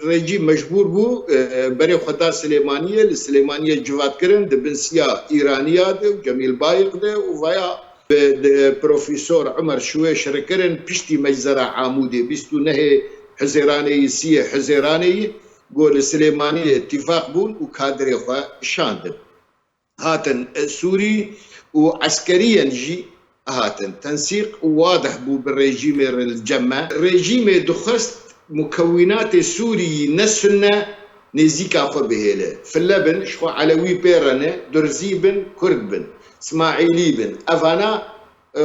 الرجيم مجبور بو بري خدا سليمانيه لسليمانيه جواد كرن دبنسيا ايرانيه وجميل بايق ده وفيا بروفيسور عمر شويش ركرن بشتي مجزرة عامودي بيستو نهي حزيراني سيه حزيراني قول سليمانيه اتفاق بون وكادري خوا شاندن هاتن سوري وعسكريا جي هاتن تنسيق واضح بو بالرجيم الجمع رجيم دخست مكونات سوري نسلنا نزيك اخو بهيله في اللبن شخو علوي بيرنه درزي بن كرد بن اسماعيلي بن افانا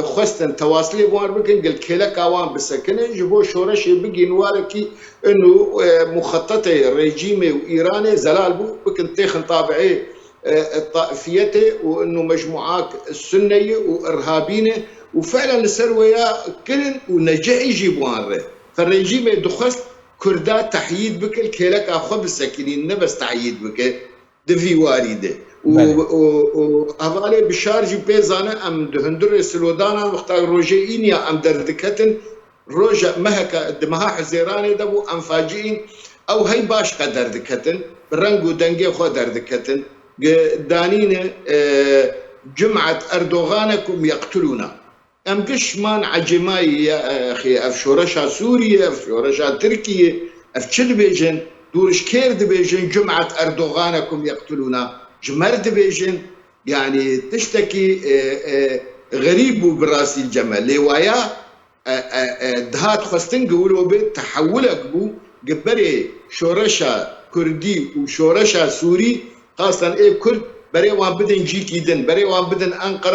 خستن تواصلي بوار بكن قال كلك اوان بسكنه جبو شورش بقي نواركي انه مخططي رجيمي وايراني زلال بو بكن تيخن طابعي الطائفيته وانه مجموعات السنيه وارهابينه وفعلا السرويه كلن ونجح يجيبوها فالرجيم دخست كردات تحييد بك الكيلك اخو بالسكنين نبس تحييد بك دفي وارده وهذا بشارج بيزانا ام دهندر سلودانا وقت روجي انيا ام دردكتن روجا مهكا دمها حزيراني دبو ام فاجئين او هي باش قدر دكتن برنجو دنجي خو دردكتن دانين جمعة أردوغانكم يقتلونا أم قشمان عجماي يا أخي أف شورشا سوريا أف شورشا تركيا أف تشلبيجن دورش كير دبيجن جمعة أردوغانكم يقتلونا جمرد بيجن يعني تشتكي غريب براسي الجمل لوايا دهات خستن قولوا بيت تحولك بو قبري شورشا كردي وشورشا سوري خاصة كرد بري وان بدن جيك يدن بري وان بدن أنقرة